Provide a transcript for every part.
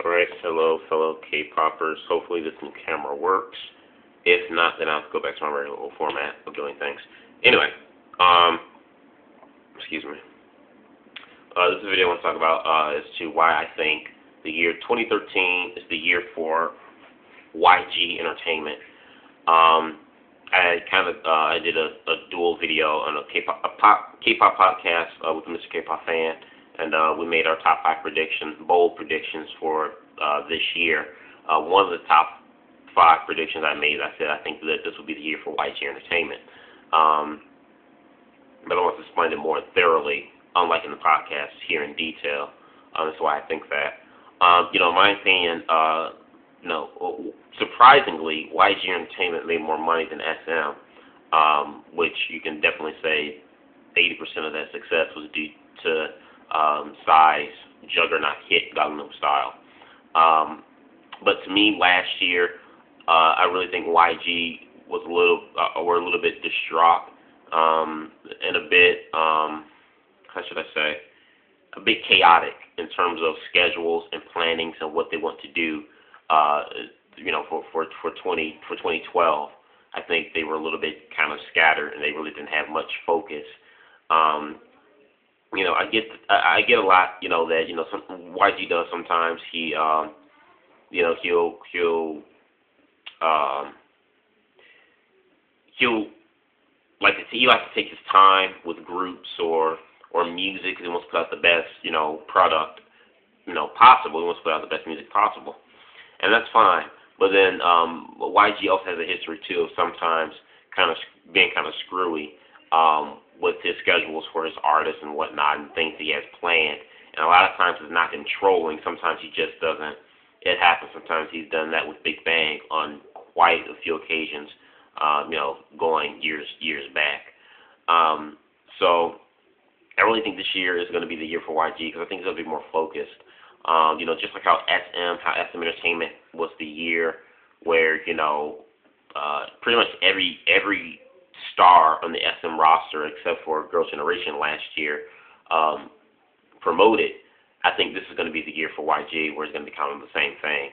Alright, hello fellow K-poppers. Hopefully this new camera works. If not, then I'll have to go back to my regular format of doing things. Anyway, excuse me. This is a video I want to talk about as to why I think the year 2013 is the year for YGE Entertainment. I did a dual video on a K-pop podcast with Mr. K-pop fan, and we made our top 5 predictions, bold predictions for this year. One of the top 5 predictions I made, I said I think that this will be the year for YGE Entertainment. But I want to explain it more thoroughly, unlike in the podcast, here in detail. That's why I think that. In my opinion, surprisingly, YGE Entertainment made more money than SM, which you can definitely say 80% of that success was due to Psy's juggernaut hit Gangnam Style. But to me, last year, I really think YG was were a little bit distraught, and a bit, how should I say, a bit chaotic in terms of schedules and plannings and what they want to do. For 2012, I think they were a little bit kind of scattered and they really didn't have much focus. I get a lot, that some YG does sometimes. He he likes to take his time with groups or music, because he wants to put out the best product possible. He wants to put out the best music possible, and that's fine. But then YG also has a history too of sometimes being kind of screwy with his schedules for his artists and whatnot, and things he has planned. And a lot of times it's not him trolling. Sometimes he just doesn't. It happens. Sometimes he's done that with Big Bang on quite a few occasions. Going years back. So I really think this year is going to be the year for YG, because I think it's going to be more focused. Just like how SM Entertainment was the year where pretty much every star on the SM roster, except for Girls' Generation last year, promoted. I think this is going to be the year for YG, where it's going to be kind of the same thing.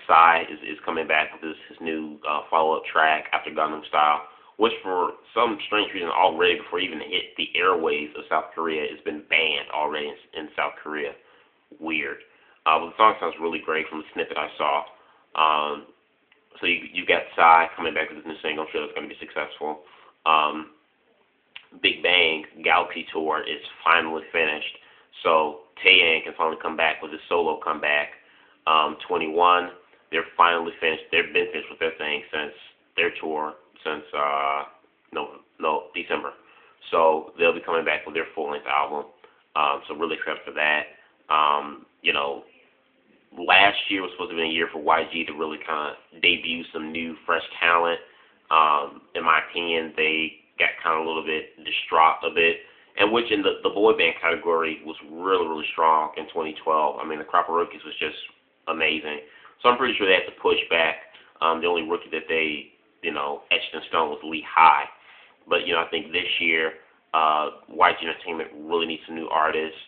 Psy is coming back with his new follow-up track after Gangnam Style, which for some strange reason already, before it even hit the airwaves of South Korea, has been banned already in South Korea. Weird. But the song sounds really great from the snippet I saw. So you got Psy coming back with his new single. I'm sure that's going to be successful. Big Bang Galaxy Tour is finally finished, so Taeyang can finally come back with his solo comeback. 21, they're finally finished. They've been finished with their thing since their tour since December. So they'll be coming back with their full-length album. So really excited for that. Last year was supposed to be a year for YG to really kind of debut some new, fresh talent. In my opinion, they got kind of a little bit distraught a bit, and which in the boy band category was really, really strong in 2012. I mean, the crop of rookies was just amazing. So I'm pretty sure they had to push back. The only rookie that they, etched in stone was Lee High. But, I think this year, YG Entertainment really needs some new artists.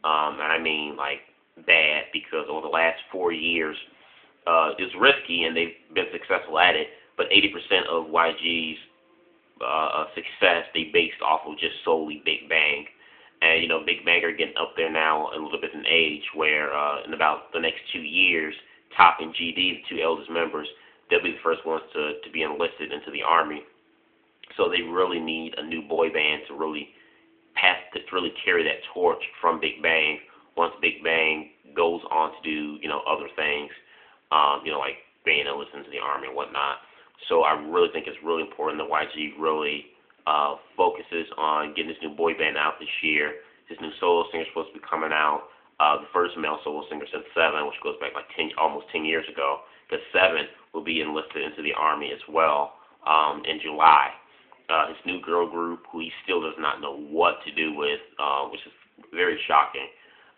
And I mean, like, bad, because over the last 4 years, it's risky and they've been successful at it, but 80% of YG's success they based off of just solely Big Bang. And, Big Bang are getting up there now a little bit in age, where in about the next 2 years, Top and GD, the 2 eldest members, they'll be the first ones to be enlisted into the Army. So they really need a new boy band to really carry that torch from Big Bang once Big Bang goes on to do, other things, like being enlisted into the Army and whatnot. So I really think it's really important that YG really focuses on getting this new boy band out this year. His new solo singer is supposed to be coming out, the first male solo singer since Seven, which goes back like almost 10 years ago, because Seven will be enlisted into the Army as well in July. His new girl group, who he still does not know what to do with, which is very shocking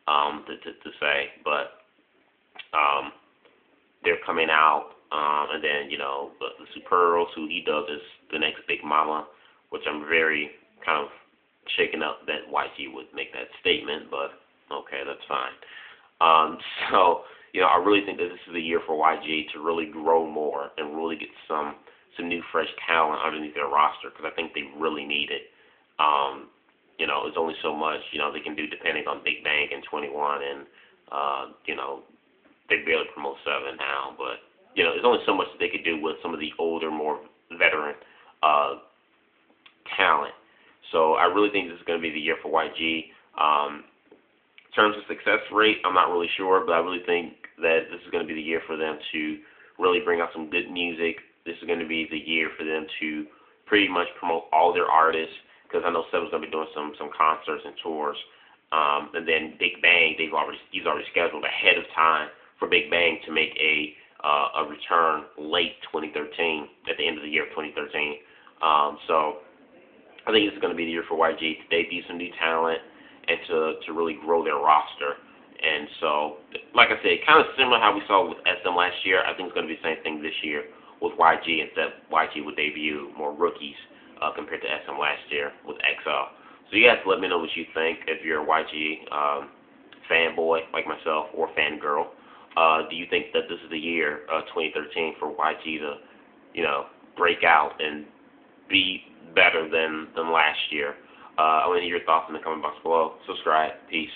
to say, but they're coming out, and then, the Supergirls, who he does is the next Big Mama, which I'm very kind of shaken up that YG would make that statement, but okay, that's fine. So, I really think that this is the year for YG to really grow more and really get some new fresh talent underneath their roster because I think they really need it. There's only so much, they can do depending on Big Bang and 21 and, they barely promote 7 now, but, there's only so much that they could do with some of the older, more veteran talent. So I really think this is going to be the year for YG. In terms of success rate, I'm not really sure, but I really think that this is going to be the year for them to really bring out some good music. This is going to be the year for them to pretty much promote all their artists, because I know Seven's going to be doing some concerts and tours. And then Big Bang, he's already scheduled ahead of time for Big Bang to make a return late 2013, at the end of the year of 2013. So I think this is going to be the year for YG to debut some new talent and to really grow their roster. And so, like I said, kind of similar to how we saw with SM last year, I think it's going to be the same thing this year with YG, except YG would debut more rookies compared to SM last year with XL. So you guys let me know what you think if you're a YG fanboy like myself or fangirl. Do you think that this is the year 2013 for YG to, break out and be better than last year? I want to hear your thoughts in the comment box below. Subscribe. Peace.